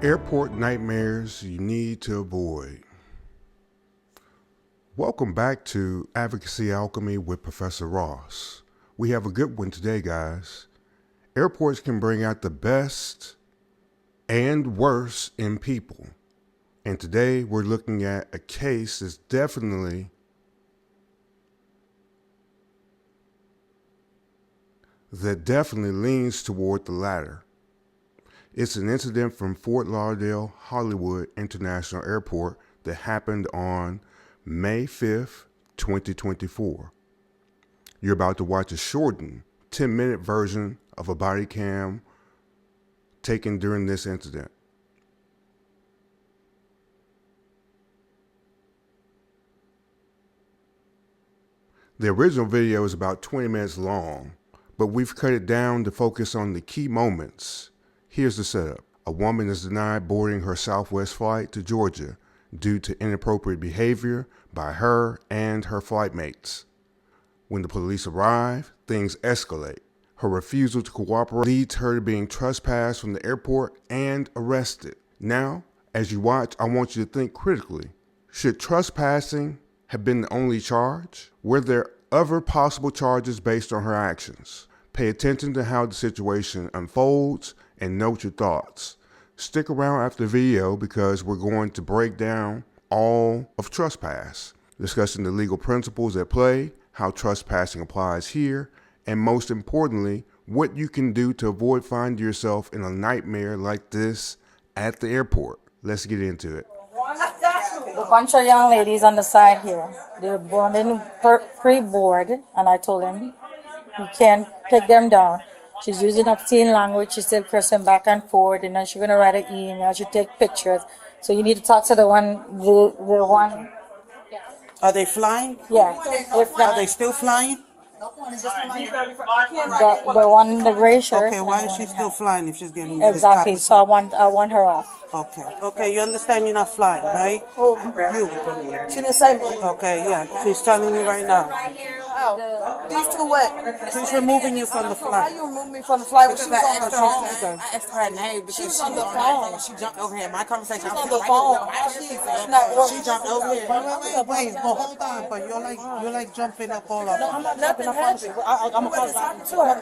Airport nightmares you need to avoid. Welcome back to Advocacy Alchemy with Professor Ross. We have a good one today, guys. Airports can bring out the best and worst in people. And today we're looking at a case that's definitely leans toward the latter. It's an incident from Fort Lauderdale, Hollywood International Airport that happened on May 5th, 2024. You're about to watch a shortened 10-minute version of a body cam taken during this incident. The original video is about 20 minutes long, but we've cut it down to focus on the key moments. Here's the setup. A woman is denied boarding her Southwest flight to Georgia due to inappropriate behavior by her and her flight mates. When the police arrive, things escalate. Her refusal to cooperate leads her to being trespassed from the airport and arrested. Now, as you watch, I want you to think critically. Should trespassing have been the only charge? Were there other possible charges based on her actions? Pay attention to how the situation unfolds and note your thoughts. Stick around after the video because we're going to break down all of trespass, discussing the legal principles at play, how trespassing applies here, and most importantly, what you can do to avoid finding yourself in a nightmare like this at the airport. Let's get into it. A bunch of young ladies on the side here. They're boarding pre-board, and I told him you can't take them down. She's using obscene language. She's still pressing back and forth, and then she's gonna write an email. She take pictures. So you need to talk to the one. Are they flying? Yeah. Are they still flying? The one in the gray shirt. Okay, why is she still flying if she's getting Exactly. So I want her off. Okay, you understand you're not flying, right? You. She didn't say. Okay, yeah, she's telling me right now. These two what? She's removing you from the How flight. you remove me from the flight when she was on the phone? I asked her name because She was on the phone. she jumped over here. My conversation. She's on the phone. She jumped over here. Wait, but hold on, but you're like jumping up all over. I'm not jumping up on you. I'm apologizing to her.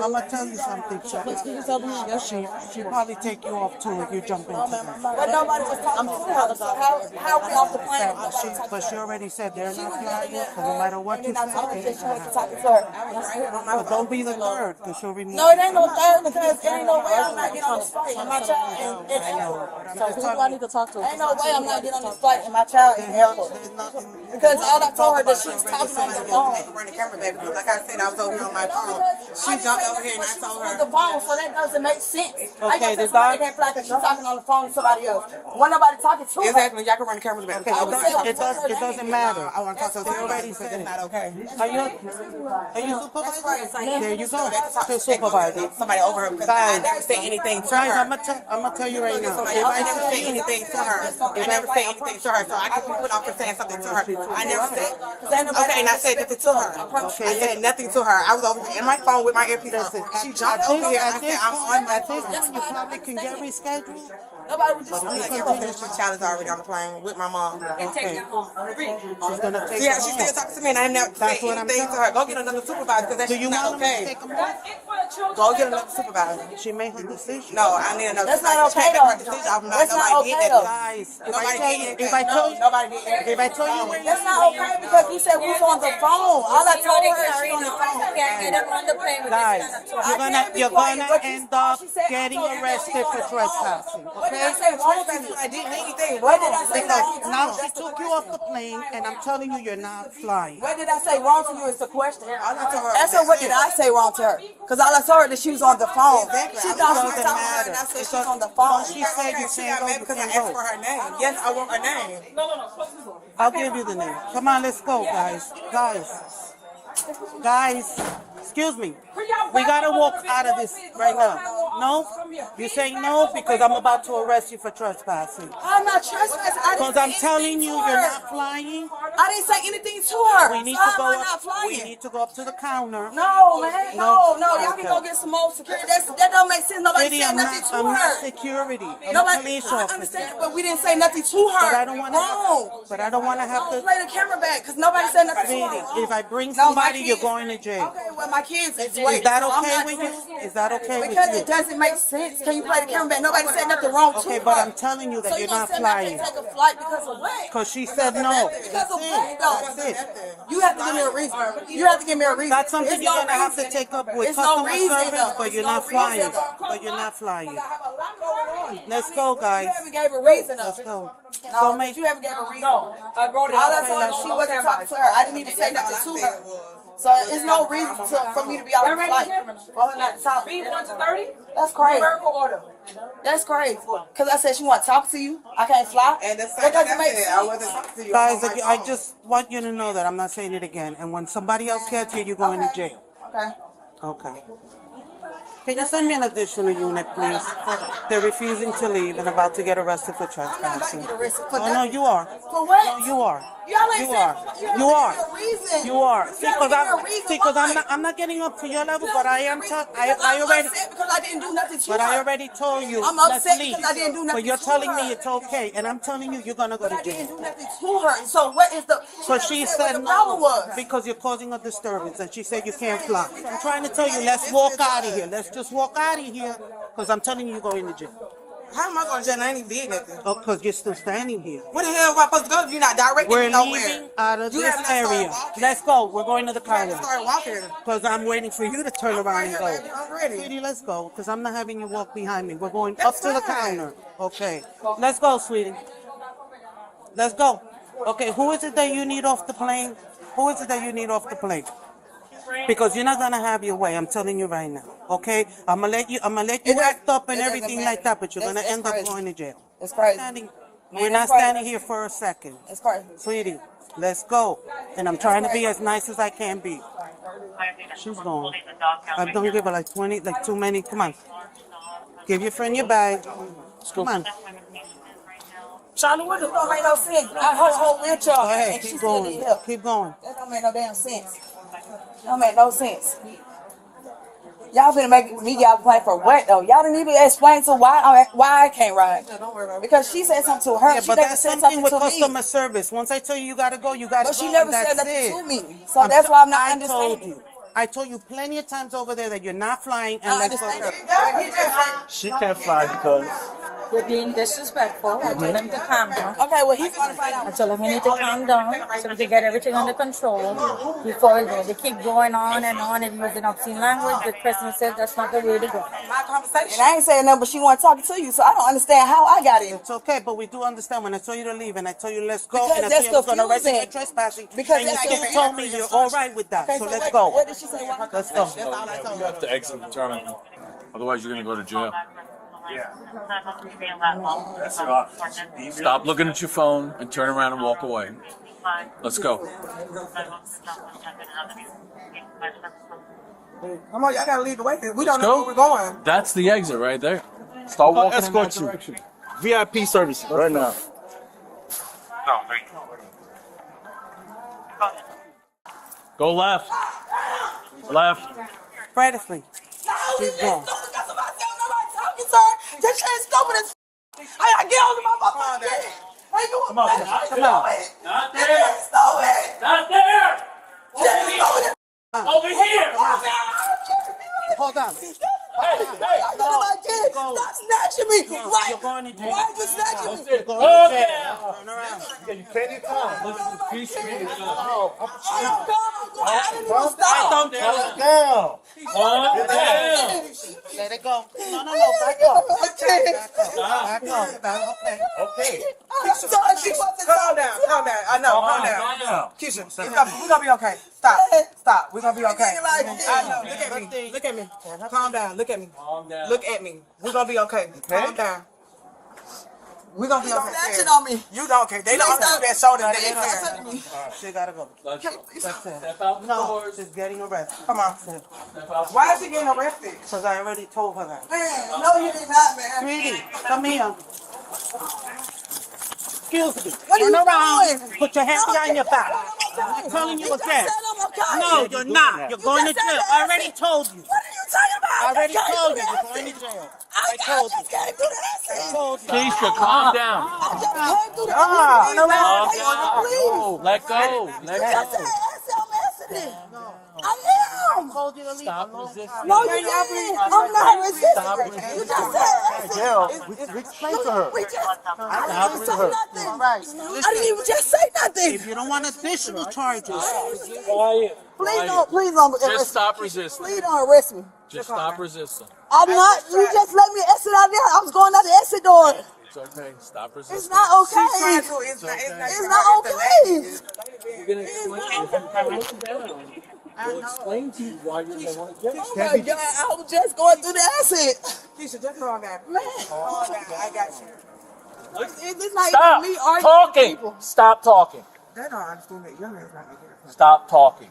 I'm gonna tell you something, Chuck. She probably take you off too if you jump into this. But nobody was talking to her. So how we off the plane? But she already said they're not flying, so no matter what you say, Talking to her. but don't be the third, because she'll remove No, it ain't no third because it ain't no way I'm not getting on this flight and my child in airport. So who do I need to talk to? Ain't no way I'm not getting on this flight and my child in airport. Because all I told her that she was talking on the phone. Run the camera, baby. Like I said, I was over here on my phone. She jumped over here and I told her. On the phone, so that doesn't make sense. Okay, the dog can't fly because she's talking on the phone to somebody else. When nobody talking to her. Exactly. Y'all can run the cameras back. It doesn't matter. I want to talk to her. Already said it's not okay. Are you supervisor? There you go. To supervisor. Somebody over her because I never say anything to Guys, her. I'm gonna tell you right now. I never say anything to her. I never say anything to her, so I can be put off for saying something to her. I never said. Okay, and I said nothing to her. I said nothing to her. I was over here in my phone with my earpiece on. She jumped over here and I said, I'm on my phone. You probably can get rescheduled. Nobody was just The child is already on the plane with my mom. Okay. She's gonna take Yeah, she still talking to me and I never said anything to her. Go get another supervisor because that's not okay. Go get another supervisor. She made her decision. No, I need another That's not okay though. That's not okay though. Guys, Nobody if I tell you, That's not okay because you said we was on the phone. All I told her is she on the phone. guys, you're gonna end up getting arrested for trespassing. What did I say wrong to you? I didn't do anything. What did I say Because wrong to now you? she took you off the plane, and I'm telling you, you're not flying. What did I say wrong to you is the question. her- Ask her what did I say wrong to her? Because all I told her that she was on the phone. Exactly. She thought she was Doesn't talking to her and I matter. said she's on the phone. She said you She can't got go, mad you because I can't asked go. for her name. Yes, I want her name. I'll give you the name. Come on, let's go, guys. Guys, excuse me. We gotta walk out of this right now. No? You're saying no because I'm about to arrest you for trespassing. I'm not trespassing. Because I'm telling you, you're not flying. I didn't say anything to her. We need so to go I'm not up. flying. We need to go up to the counter. No, man. No. Y'all Okay. can go get some more security. That don't make sense. Nobody Lady, said I'm nothing not, to I'm her. not security. I'm a Nobody, police I officer. understand, but we didn't say nothing to her. But I don't want Wrong. to. But I don't want to have Don't to. play the camera back because nobody said nothing to Lady, her. if I bring No, my somebody, you're kids- going to jail. Okay, well, my kids is Is that so I'm okay not with doing you? it. Is that okay with Because you? it doesn't make sense. Can you play the camera back? Nobody said nothing wrong to Okay, her. but I'm telling you that so you're gonna not tell me I flying. can't take a flight because of what? Because she said no. Because of That's what, it. though? That's it. You have to give me a reason. You have to give me a reason. That's something It's you're no going to have to reason. take up with It's no customer reason, service, though. but It's you're no not flying. reason. But you're not flying. I have a lot going on. Let's go, guys. You haven't gave a reason. Let's go. No, Don't make you haven't gave a reason. All I told her, she wasn't talking to her. I didn't even say nothing to her. So it's no reason for me to be out of the flight. For her not to talk. That's crazy. That's crazy. Because I said she want to talk to you. I can't fly. And the That second doesn't make I sense. said, I wasn't talking to you. Guys, I'm on my I phone. just want you to know that I'm not saying it again. And when somebody else gets here, you're going to jail. Okay. Okay. Can you send me an additional unit, please? They're refusing to leave and about to get arrested for I'm not about to trespassing. get arrested for Oh, that. no, you are. For what? No, you are. Y'all ain't You saying- are. you You have to are. give me a reason. You are. You See, gotta because give me a reason why. I'm not getting up to your level, You but I gotta am. give me a reason. I Because I'm already. upset because I didn't do nothing to But her. I already told you. I'm let's upset leave. because I didn't do nothing But you're to telling her. me it's okay, and I'm telling you you're gonna go But to I didn't jail. do nothing to her. So what is the? So never she what said the problem no was. because you're causing a disturbance, and she said you can't fly. I'm trying to tell you, let's walk out of here. Let's just walk out of here, because I'm telling you you're going to jail. How am I going to jail? I ain't even did nothing. Oh, because you're still standing here. Where the hell am I supposed to go if you're not directing We're me nowhere? leaving out of You this haven't started area. walking. Let's go. We're going to the You haven't counter. started walking. Because I'm waiting for you to turn around right and here, go. baby. I'm ready. Sweetie, let's go. Because I'm not having you walk behind me. We're going That's up to the fine. counter. Okay. Let's go, sweetie. Let's go. Okay, who is it that you need off the plane? Who is it that you need off the plane? Because you're not gonna have your way. I'm telling you right now. Okay, I'm gonna let you It act up it and doesn't everything matter. like that, but you're That's- gonna that's end up crazy. going to jail. It's crazy. We're Man, not that's crazy. standing here for a second. It's crazy. Sweetie, let's go. And I'm trying to be as nice as I can be. She's gone. I don't give her like 20, like too many. Come on. Give your friend your bag. Come on. Charlie, what the fuck make no sense? I heard a whole wheelchair Go ahead. and she Keep still going. need help. Keep going. That don't make no damn sense. That don't make no sense. Y'all finna make me get out the plane for what though? Y'all didn't even explain to why I can't ride. Don't worry about it. Because she said something to her. Yeah, she but never that's said something something with to customer me. service. Once I tell you you gotta go, you gotta But go. she never and said that's nothing it. to me. So that's why I'm not I understanding. told you. I told you plenty of times over there that you're not flying and I let's go. understand that. But he just said- She can't fly because They're being disrespectful. I told him to calm down. Okay, well he's gonna find I out. told him he need to calm down so we can get everything under control before we go. They keep going on and using obscene language. The person said that's not the way to go. My conversation. And I ain't saying nothing, but she wasn't talking to you, so I don't understand how I got in. It's okay, but we do understand when I told you to leave and I told you let's go Because and I that's told you I was gonna arrest you for confusing. trespassing Because and you that's still confusing. told me you're all right with that. Okay, So so let's what, go. what did she say? Why? Let's go. you have to exit the terminal. Otherwise, you're going to go to jail. Stop looking at your phone and turn around and walk away. Let's go. Come on, y'all gotta lead the way. We don't Let's know go. where we're going. That's the exit right there. Start walking in that escort you. direction. VIP service right now. Go left. Left. Bradley. She's gone. This shit is stupid as I gotta get on my motherfucking shit. Hey, you Come on. Come on. Not This there. shit is stupid. Not there. This shit is stupid. Over here. Hold on. I got my kid. Stop snatching me. Why? You're going to jail. Why are you snatching me? You're going to jail. Turn around. You can't even come. I didn't even stop. Don't do it. Down. Let it go. No. Back up. Back up. Okay. Okay. I'm sorry. She wasn't Calm down, calm down. I know, calm down. Keisha, we're gonna be okay. Stop. We're gonna be okay. I know. Look at me. Look at me. Calm down. Look at me. Look at me. We're gonna be okay. Calm down. We're gonna be You're okay. snatching on me. You don't care. They don't understand that shoulder. They Please ain't stop care. touching me. She gotta go. Let's That's it. step out the No, doors. she's getting arrested. Come on. Step out. Why is she getting arrested? Because I already told her that. Man, no, you did not, man. Sweetie, come here. Excuse me. What are Turn you around. doing? Put your hands behind your back. I'm telling you again. No, you're not. You're going to jail. I already told you. What are you talking about? I already just told you. came You're through going the to jail. I told just came through the I acid. told you. Keisha, calm down. I just came through the Calm acid. Calm Please, down. please. Let go. Let You just said go. acid. I'm acid. I am. Told you to leave. Stop resisting. No, you didn't. I'm not resisting. You just said acid. Gail, we explained to her. We just, I Stop didn't with even her. say nothing. I didn't even just say nothing. If you don't want additional charges, Quiet. Please don't Just arrest me. stop resisting. Please don't arrest me. Just stop resisting. I'm not. You just let me exit out there. I was going out the exit door. It's okay. Stop resisting. It's not okay. It's It's not okay. We're gonna explain. We'll explain to you why you don't want to get Oh my God! I was just going through the acid. Keisha, just calm down. Man, Calm down. I got you. it's not Stop even me arguing with talking. people. Stop talking. They don't understand that young man's not gonna get it. Stop talking.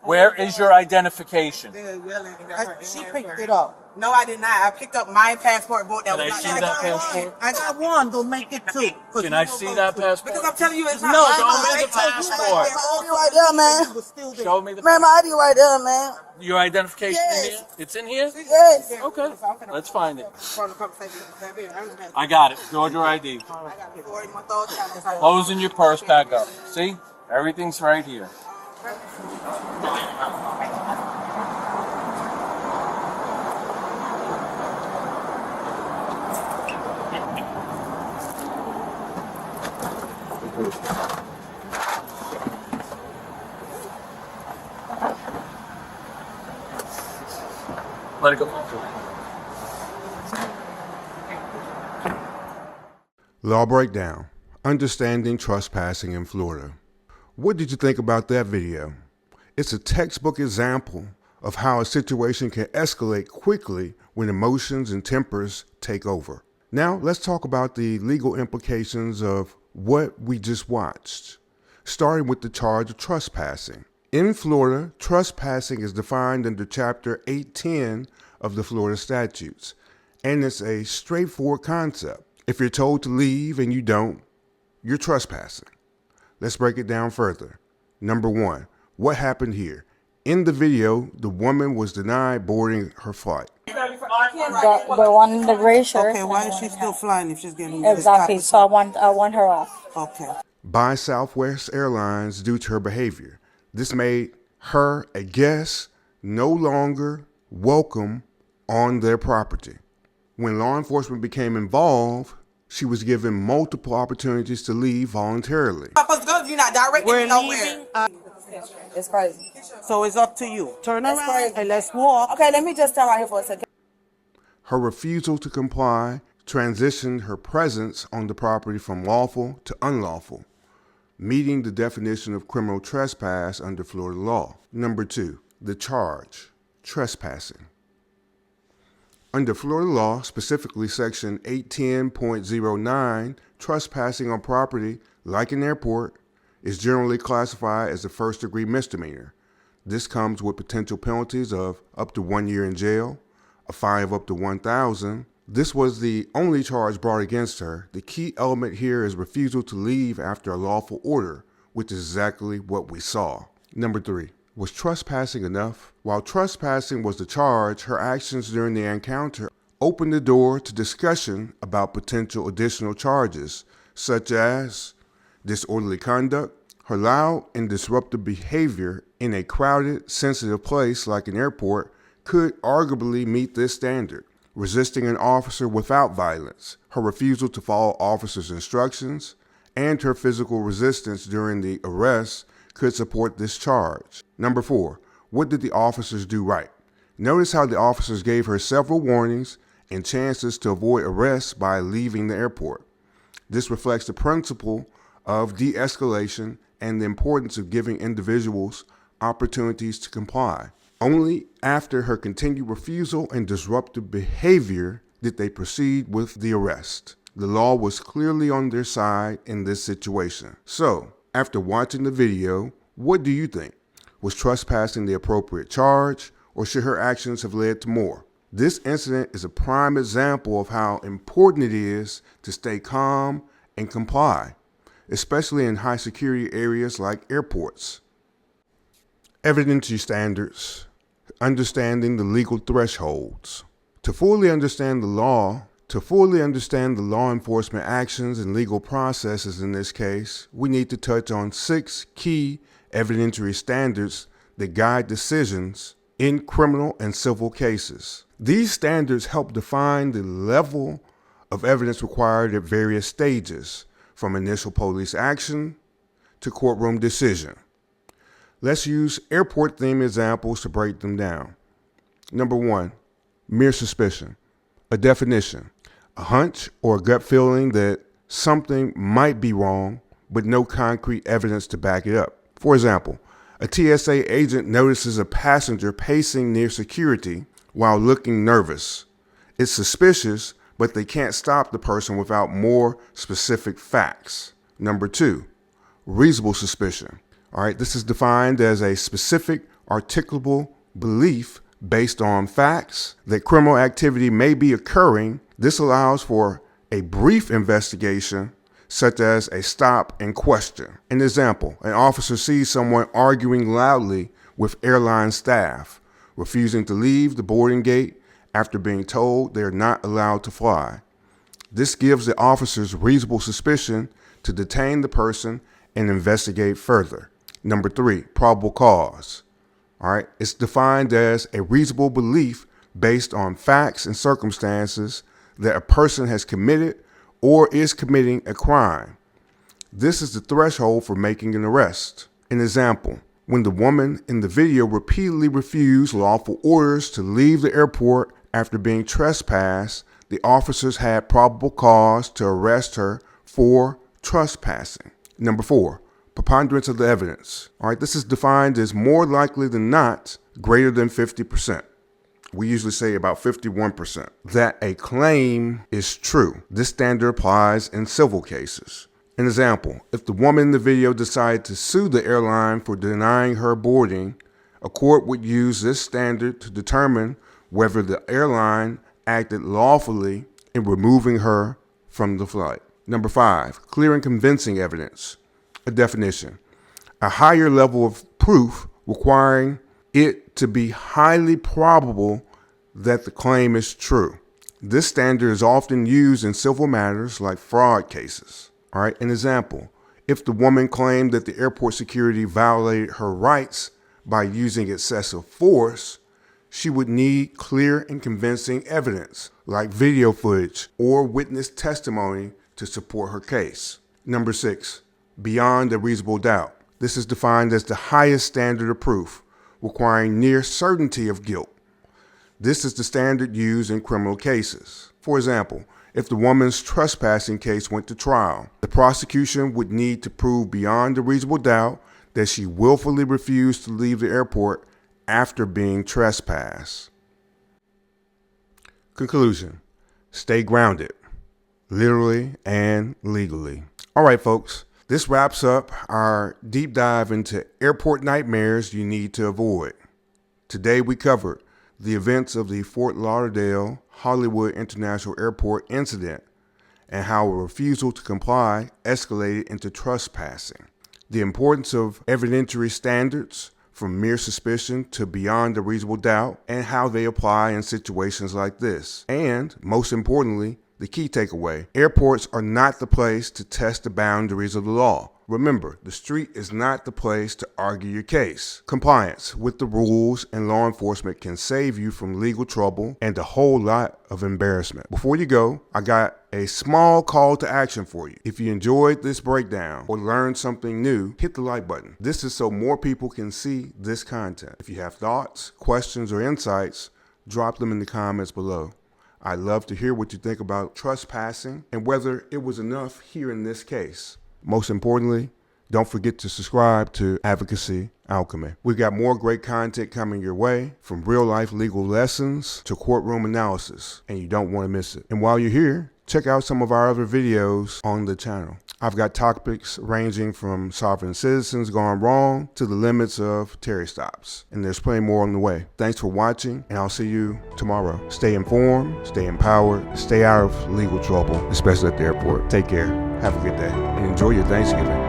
Where is your identification? They're yelling and she picked it up. No, I did not. I picked up my passport book that Can I was see not that passport? I got one. Don't make it two. Can I see that Because passport? I'm telling you, it's not. No, mine. show me They the told you passport. My ID right there, man. Was still there. Show me the Man, my ID right there, man. your identification Yes. in here. It's in here. Yes. Okay, let's find it. From the conversation. I got it. Georgia ID. I got 40-month-old child. Close in your purse. Back up. See, everything's right here. Let it go. Law breakdown. Understanding trespassing in Florida. What did you think about that video? It's a textbook example of how a situation can escalate quickly when emotions and tempers take over. Now let's talk about the legal implications of what we just watched, starting with the charge of trespassing. In Florida, trespassing is defined under Chapter 810 of the Florida statutes, and it's a straightforward concept. If you're told to leave and you don't, you're trespassing. Let's break it down further. Number one, what happened here? In the video, the woman was denied boarding her flight. The one in the gray shirt. Okay, why is she still flying if she's getting Exactly. So I want her off. Okay. By Southwest Airlines due to her behavior. This made her a guest no longer welcome on their property. When law enforcement became involved, she was given multiple opportunities to leave voluntarily. You're not directing We're me nowhere. leaving. It's crazy. So it's up to you. Turn That's around crazy. and let's walk. Okay, let me just stand right here for a second. Her refusal to comply transitioned her presence on the property from lawful to unlawful, meeting the definition of criminal trespass under Florida law. Number two, the charge, trespassing. Under Florida law, specifically Section 810.09, trespassing on property, like an airport, is generally classified as a first-degree misdemeanor. This comes with potential penalties of up to 1 year in jail, a fine of up to $1,000. This was the only charge brought against her. The key element here is refusal to leave after a lawful order, which is exactly what we saw. Number three, was trespassing enough? While trespassing was the charge, her actions during the encounter opened the door to discussion about potential additional charges, such as disorderly conduct. Her loud and disruptive behavior in a crowded, sensitive place like an airport could arguably meet this standard. Resisting an officer without violence, her refusal to follow officers' instructions, and her physical resistance during the arrest could support this charge. Number four, what did the officers do right? Notice how the officers gave her several warnings and chances to avoid arrest by leaving the airport. This reflects the principle of de-escalation and the importance of giving individuals opportunities to comply. Only after her continued refusal and disruptive behavior did they proceed with the arrest. The law was clearly on their side in this situation. So, after watching the video, what do you think? Was trespassing the appropriate charge, or should her actions have led to more? This incident is a prime example of how important it is to stay calm and comply. especially in high security areas like airports. Evidentiary standards, understanding the legal thresholds. To fully understand the law enforcement actions and legal processes in this case, we need to touch on 6 key evidentiary standards that guide decisions in criminal and civil cases. These standards help define the level of evidence required at various stages, from initial police action to courtroom decision. Let's use airport-themed examples to break them down. Number 1, mere suspicion. A definition: a hunch or a gut feeling that something might be wrong, but no concrete evidence to back it up. For example, a TSA agent notices a passenger pacing near security while looking nervous. It's suspicious, but they can't stop the person without more specific facts. Number 2, reasonable suspicion. All right, this is defined as a specific, articulable belief based on facts that criminal activity may be occurring. This allows for a brief investigation, such as a stop and question. An example: an officer sees someone arguing loudly with airline staff, refusing to leave the boarding gate after being told they are not allowed to fly. This gives the officers reasonable suspicion to detain the person and investigate further. Number 3, probable cause. All right, it's defined as a reasonable belief based on facts and circumstances that a person has committed or is committing a crime. This is the threshold for making an arrest. An example: when the woman in the video repeatedly refused lawful orders to leave the airport after being trespassed, the officers had probable cause to arrest her for trespassing. Number 4, preponderance of the evidence. All right, this is defined as more likely than not, greater than 50%. We usually say about 51%, that a claim is true. This standard applies in civil cases. An example: if the woman in the video decided to sue the airline for denying her boarding, a court would use this standard to determine whether the airline acted lawfully in removing her from the flight. Number 5, clear and convincing evidence. A definition: a higher level of proof requiring it to be highly probable that the claim is true. This standard is often used in civil matters like fraud cases. All right, an example: if the woman claimed that the airport security violated her rights by using excessive force, she would need clear and convincing evidence like video footage or witness testimony to support her case. Number 6, beyond a reasonable doubt. This is defined as the highest standard of proof, requiring near certainty of guilt. This is the standard used in criminal cases. For example, if the woman's trespassing case went to trial, the prosecution would need to prove beyond a reasonable doubt that she willfully refused to leave the airport after being trespassed. Conclusion: stay grounded, literally and legally. All right, folks. This wraps up our deep dive into airport nightmares you need to avoid. Today we covered the events of the Fort Lauderdale Hollywood International Airport incident and how a refusal to comply escalated into trespassing. The importance of evidentiary standards, from mere suspicion to beyond a reasonable doubt, and how they apply in situations like this. And most importantly, the key takeaway: airports are not the place to test the boundaries of the law. Remember, the street is not the place to argue your case. Compliance with the rules and law enforcement can save you from legal trouble and a whole lot of embarrassment. Before you go, I got a small call to action for you. If you enjoyed this breakdown or learned something new, hit the like button. This is so more people can see this content. If you have thoughts, questions, or insights, drop them in the comments below. I'd love to hear what you think about trespassing and whether it was enough here in this case. Most importantly, don't forget to subscribe to Advocacy Alchemy. We've got more great content coming your way, from real-life legal lessons to courtroom analysis, and you don't want to miss it. And while you're here, check out some of our other videos on the channel. I've got topics ranging from sovereign citizens gone wrong to the limits of Terry stops. And there's plenty more on the way. Thanks for watching, and I'll see you tomorrow. Stay informed, stay empowered, stay out of legal trouble, especially at the airport. Take care. Have a good day and enjoy your Thanksgiving.